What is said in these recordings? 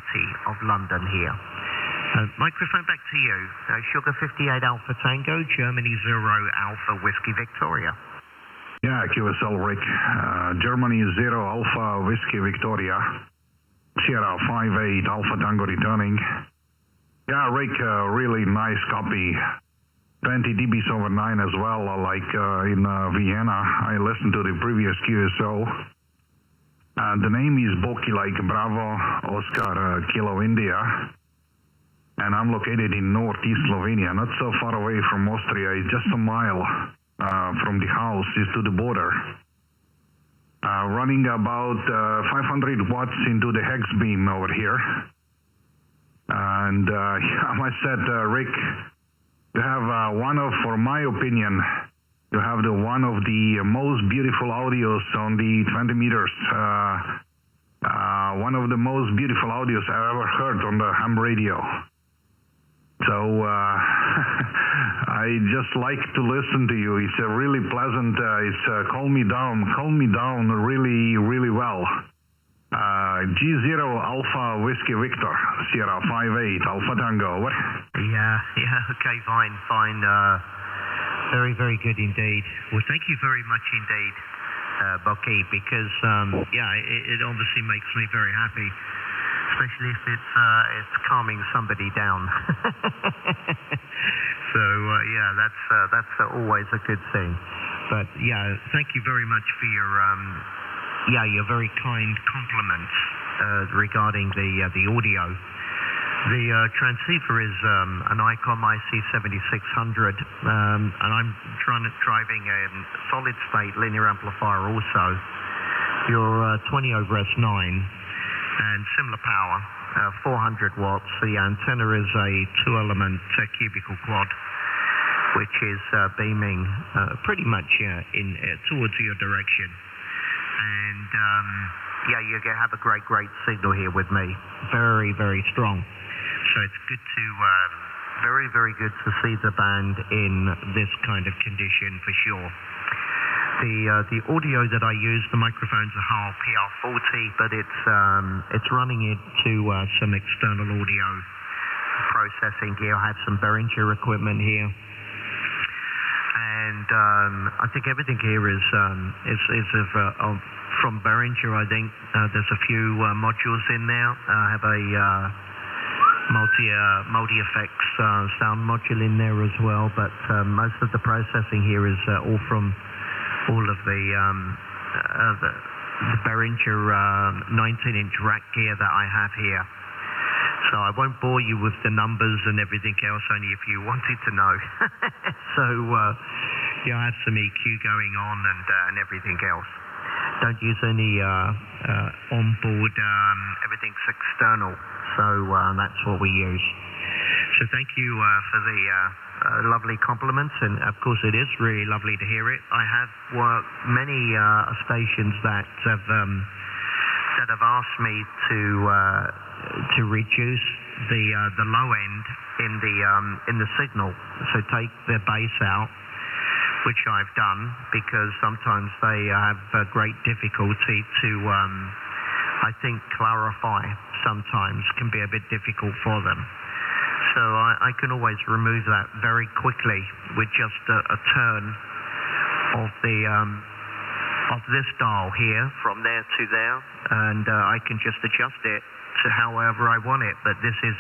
City of London here. Microphone back to you. Sugar 58 Alpha Tango, Germany 0 Alpha Whiskey Victoria. Yeah, QSL Rick. Germany 0 Alpha Whiskey Victoria. Sierra 58 Alpha Tango returning. Yeah, Rick, really nice copy. 20 dBs over 9 as well, like in Vienna. I listened to the previous QSO. The name is Boki like Bravo Oscar Kilo India. And I'm located in northeast Slovenia, not so far away from Austria. It's just a mile from the house, is to the border. Running about 500 watts into the hex beam over here. And I must say, Rick, you have one of, for my opinion, you have the one of the most beautiful audios on the 20 meters. One of the most beautiful audios I've ever heard on the ham radio. So I just like to listen to you. It's a really pleasant. It's calm me down really, really well. G0 Alpha Whiskey Victor, Sierra 58 Alpha Tango. Over. Yeah, okay, fine. Very, very good indeed. Well, thank you very much indeed, Boki, because it obviously makes me very happy. Especially if it's calming somebody down. So that's always a good thing. But yeah, thank you very much for your very kind compliments regarding the audio. The transceiver is an ICOM IC7600, and I'm driving a solid state linear amplifier also. Your 20 over S9. And similar power, 400 watts. The antenna is a 2-element cubical quad, which is beaming pretty much in towards your direction. And you have a great signal here with me. Very, very strong. So it's good to, very, very good to see the band in this kind of condition for sure. The audio that I use, the microphone's a HAL PR40, but it's running into some external audio processing here. I have some Behringer equipment here, and I think everything here is from Behringer. I think there's a few modules in there. I have a multi-effects sound module in there as well, but most of the processing here is all from all of the Behringer 19-inch rack gear that I have here. So I won't bore you with the numbers and everything else, only if you wanted to know. So I have some EQ going on and everything else. Don't use any onboard, everything's external. So that's what we use. So thank you for the lovely compliments, and of course it is really lovely to hear it. I have worked many stations that have asked me to reduce the low end in the signal, so take their bass out, which I've done because sometimes they have great difficulty to I think clarify. Sometimes can be a bit difficult for them. So I can always remove that very quickly with just a turn of this dial here from there to there, and I can just adjust it to however I want it. But this is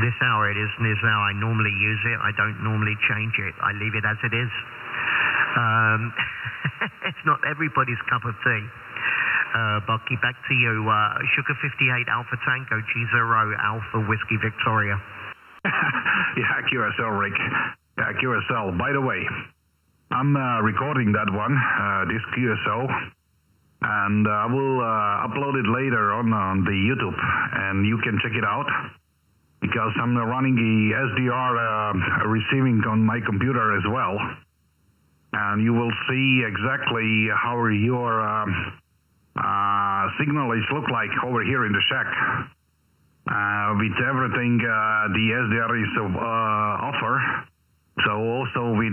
this hour it is how I normally use it. I don't normally change it. I leave it as it is. It's not everybody's cup of tea. Bucky, back to you. Sugar 58 Alpha Tango, G0 Alpha Whiskey Victoria. Yeah, QSL, Rick. Yeah, QSL. By the way, I'm recording that one, this QSO, and I will upload it later on the YouTube, and you can check it out, because I'm running the SDR receiving on my computer as well, and you will see exactly how your signal is look like over here in the shack. With everything the SDR is offer, so also with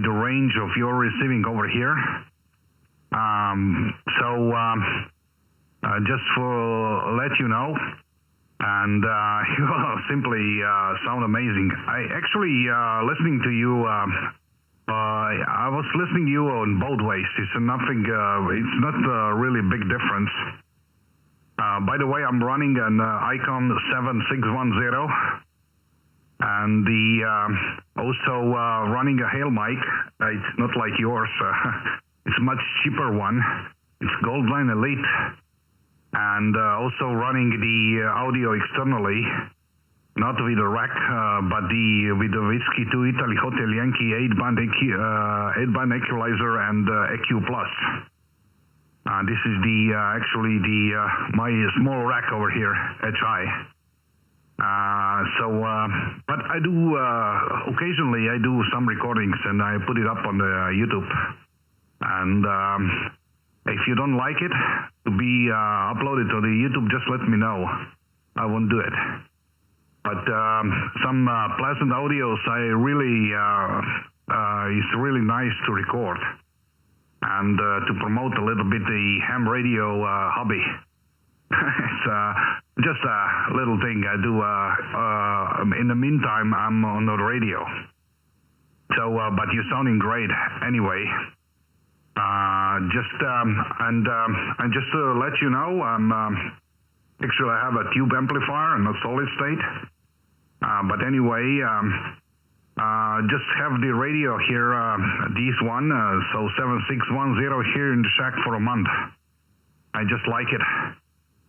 the range of your receiving over here. just for let you know, and you simply sound amazing. I actually listening to you. I was listening to you on both ways. It's nothing. It's not really a big difference. By the way, I'm running an Icon 7610, and also running a Hail mic. It's not like yours. It's a much cheaper one. It's Goldline Elite, and also running the audio externally, not with the rack, but with the Whiskey 2 Italy Hotel Yankee 8-band equalizer and EQ Plus. This is actually my small rack over here, HI. But I do occasionally I do some recordings and I put it up on the YouTube. And if you don't like it to be uploaded to the YouTube, just let me know. I won't do it. But some pleasant audios, it's really nice to record and to promote a little bit the ham radio hobby. It's just a little thing I do. In the meantime, I'm on the radio. So, but you're sounding great anyway. Just to let you know, actually I have a tube amplifier and a solid state. But anyway, just have the radio here, this one, so 7610 here in the shack for a month. I just like it.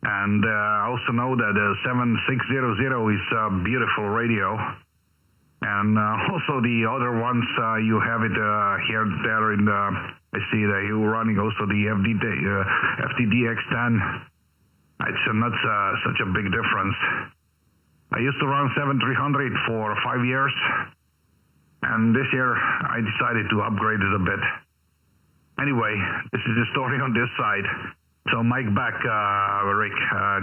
And I also know that 7600 is a beautiful radio. And also the other ones, you have it here, there in I see that you're running also the FTDX10. It's not such a big difference. I used to run 7300 for 5 years, and this year I decided to upgrade it a bit. Anyway, this is the story on this side. So Mike back, Rick.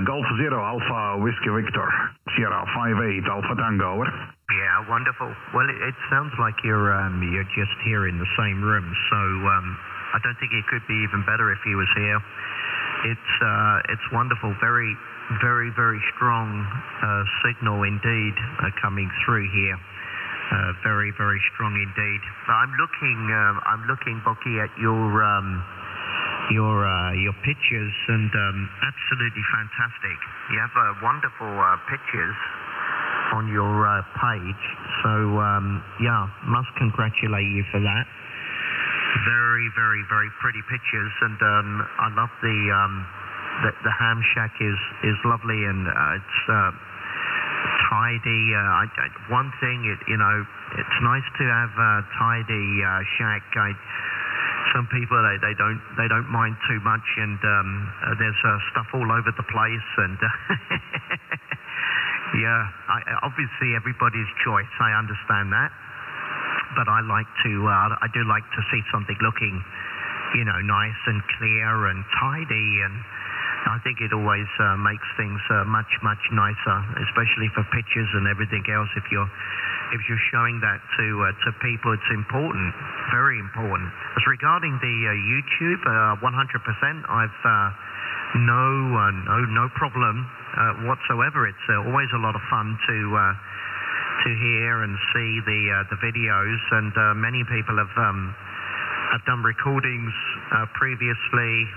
Golf 0 Alpha Whiskey Victor, Sierra 58 Alpha Tango, over. Yeah, wonderful. Well, it sounds like you're just here in the same room, so I don't think it could be even better if he was here. It's wonderful. Very, very, very strong signal indeed coming through here. Very, very strong indeed. I'm looking, Boki, at your pictures, and absolutely fantastic. You have wonderful pictures on your page. So yeah, must congratulate you for that. Very, very, very pretty pictures, and I love the ham shack is lovely, and it's tidy. One thing, it's nice to have a tidy shack. Some people they don't mind too much, and there's stuff all over the place, and yeah, obviously everybody's choice. I understand that, but I do like to see something looking, nice and clear and tidy, and I think it always makes things much nicer, especially for pictures and everything else. If you're showing that to people, it's important, very important. As regarding the YouTube, 100%, I've no problem whatsoever. It's always a lot of fun to hear and see the videos, and many people have done recordings previously.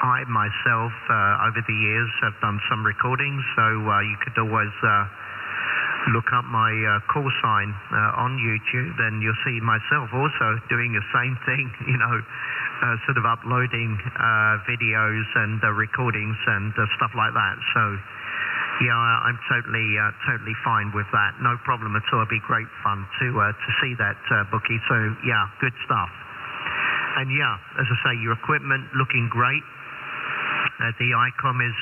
I myself, over the years, have done some recordings, so you could always look up my call sign on YouTube, and you'll see myself also doing the same thing, sort of uploading videos and recordings and stuff like that. So yeah, I'm totally fine with that. No problem at all. It'd be great fun to see that, Bookie. So yeah, good stuff. And yeah, as I say, your equipment looking great. The ICOM is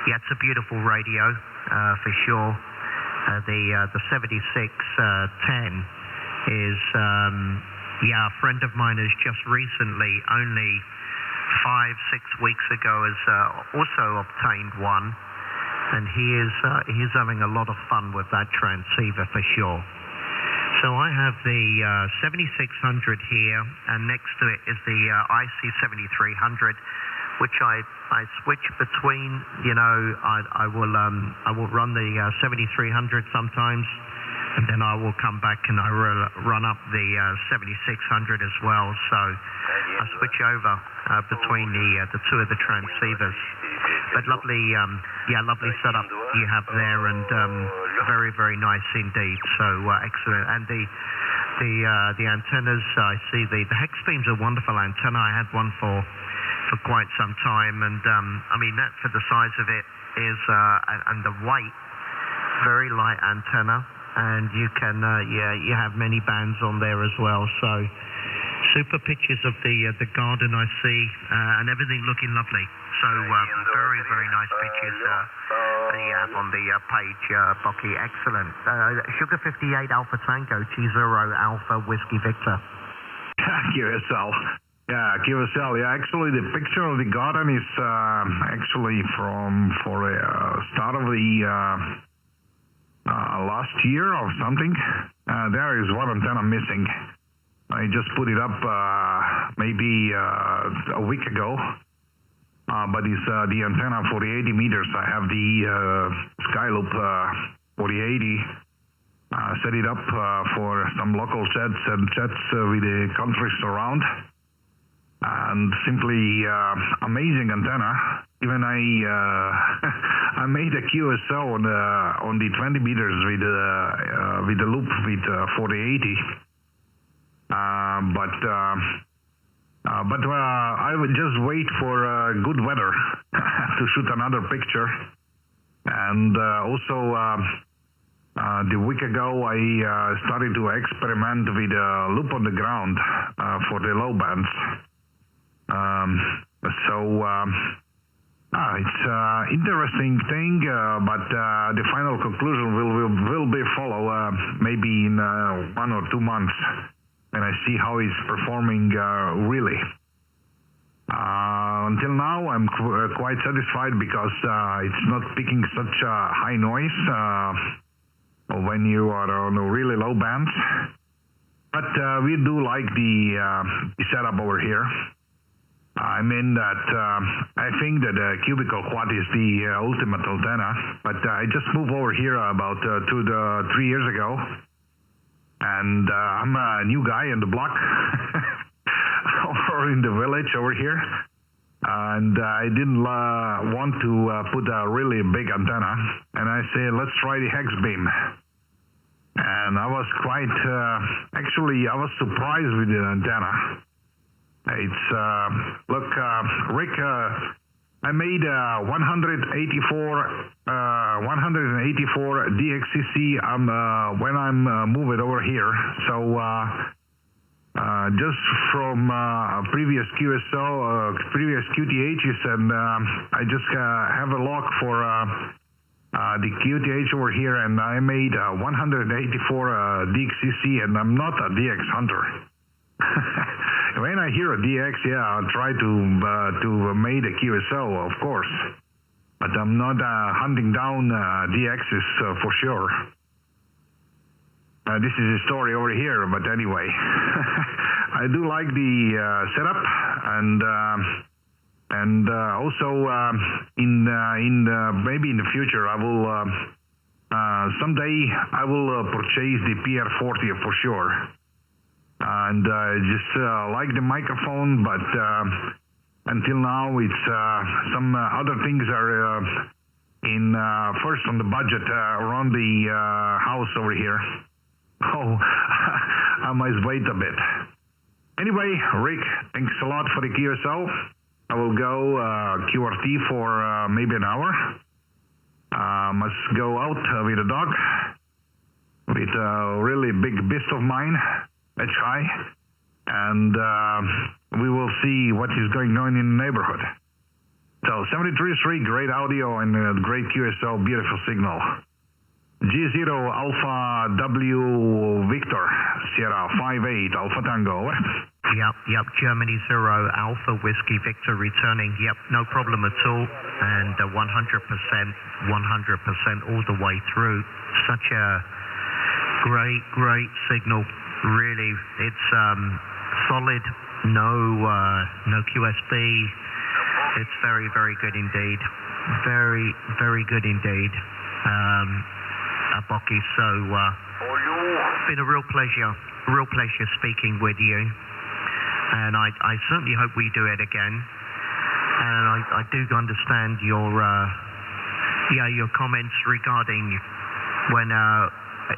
it's a beautiful radio for sure. The 7610 is a friend of mine has just recently, only 5-6 weeks ago, has also obtained one, and he's having a lot of fun with that transceiver for sure. So I have the 7600 here, and next to it is the IC 7300, which I switch between. I will run the 7300 sometimes, and then I will come back and I will run up the 7600 as well. So I switch over between the two of the transceivers. But lovely setup you have there, and very, very nice indeed. So excellent. And the antennas, I see the hex beam's a wonderful antenna. I had one for quite some time, and I mean that for the size of it is and the weight, very light antenna, and you can you have many bands on there as well. So super pictures of the garden I see, and everything looking lovely. So very, very nice pictures that you have on the page, Bocky. Excellent. Sugar 58 Alpha Tango, G0AWV Whiskey Victor. QSL. Yeah, QSL. Yeah, actually the picture of the garden is actually for start of the last year or something. There is one antenna missing. I just put it up maybe a week ago. But it's the antenna for the 80 meters. I have the Skyloop for the 80. Set it up for some local jets and jets with the countries around. And simply amazing antenna. Even I made a QSO on the 20 meters with the loop for the 80. But I would just wait for good weather to shoot another picture. And also, the week ago, I started to experiment with a loop on the ground for the low bands. It's interesting thing, but the final conclusion will be follow maybe in 1 or 2 months. And I see how it's performing really. Until now, I'm quite satisfied because it's not picking such a high noise when you are on really low bands. But we do like the setup over here. I mean that I think that cubical quad is the ultimate antenna. But I just moved over here about 2 to 3 years ago. And I'm a new guy in the block or in the village over here. And I didn't want to put a really big antenna. And I said, let's try the hex beam. And I was quite, actually, I was surprised with the antenna. It's, look, Rick, I made 184 DXCC when I'm moving over here. So just from previous QSO, previous QTHs, and I just have a log for the QTH over here, and I made 184 DXCC, and I'm not a DX hunter. When I hear a DX, yeah, I'll try to make a QSO, of course. But I'm not hunting down DXs for sure. This is a story over here, but anyway. I do like the setup, and also in maybe in the future I will someday I will purchase the PR40 for sure. And just like the microphone, but until now it's some other things are in first on the budget around the house over here. Oh, I must wait a bit. Anyway, Rick, thanks a lot for the QSO. I will go QRT for maybe an hour. Must go out with a dog, with a really big beast of mine. That's high, and we will see what is going on in the neighborhood. So 73.3, great audio and great QSO, beautiful signal. G0AWV Victor, Sierra 58 Alpha Tango, over. Yep, Germany 0 Alpha Whiskey Victor returning. Yep, no problem at all, and 100% all the way through. Such a great signal. Really, it's solid, no QSB, It's very, very good indeed. Very, very good indeed, Bocky. So, it's been a real pleasure speaking with you. And I certainly hope we do it again. And I do understand your comments regarding when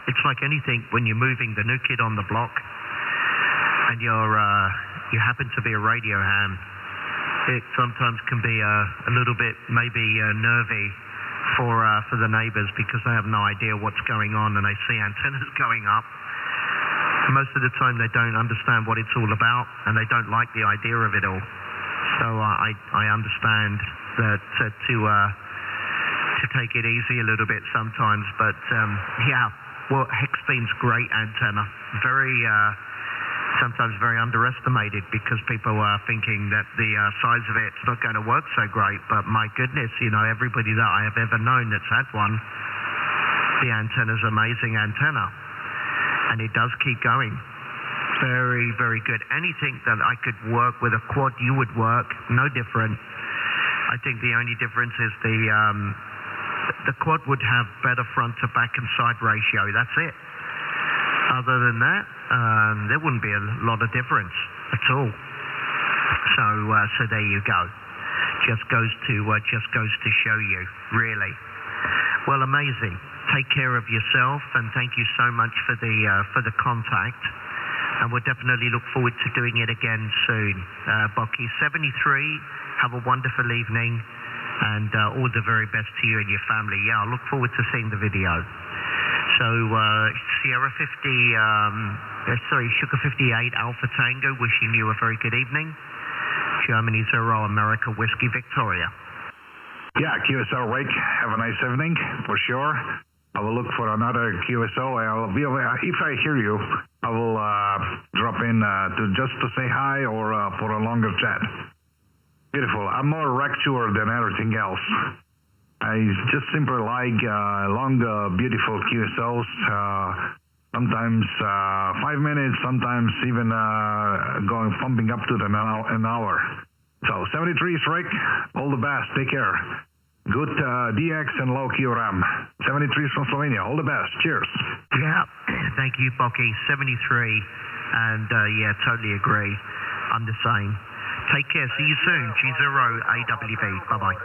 it's like anything when you're moving the new kid on the block and you happen to be a radio ham. It sometimes can be a little bit maybe nervy for the neighbors because they have no idea what's going on and they see antennas going up. Most of the time they don't understand what it's all about and they don't like the idea of it all. So I understand that to take it easy a little bit sometimes, but well, Hexbeam's great antenna, sometimes very underestimated because people are thinking that the size of it's not going to work so great, but my goodness, everybody that I have ever known that's had one, the antenna's amazing antenna, and it does keep going. Very, very good. Anything that I could work with a quad, you would work, no different. I think the only difference is the quad would have better front to back and side ratio, that's it. Other than that, there wouldn't be a lot of difference at all. So there you go. Just goes to show you, really. Well, amazing. Take care of yourself, and thank you so much for the contact. And we'll definitely look forward to doing it again soon. Bocky 73, have a wonderful evening, and all the very best to you and your family. Yeah, I look forward to seeing the video. So, Sugar 58 Alpha Tango, wishing you a very good evening. Germany 0 America Whiskey Victoria. Yeah, QSO Rick, have a nice evening, for sure. I will look for another QSO. If I hear you, I will drop in just to say hi or for a longer chat. Beautiful. I'm more rectuer than everything else. I just simply like long, beautiful QSOs. Sometimes 5 minutes, sometimes even pumping up to an hour. So 73 is Rick. All the best. Take care. Good DX and low Q RAM. 73 from Slovenia. All the best. Cheers. Yeah. Thank you, Bocky. 73. And totally agree. I'm the same. Take care. See you soon. G0AWV. Bye-bye.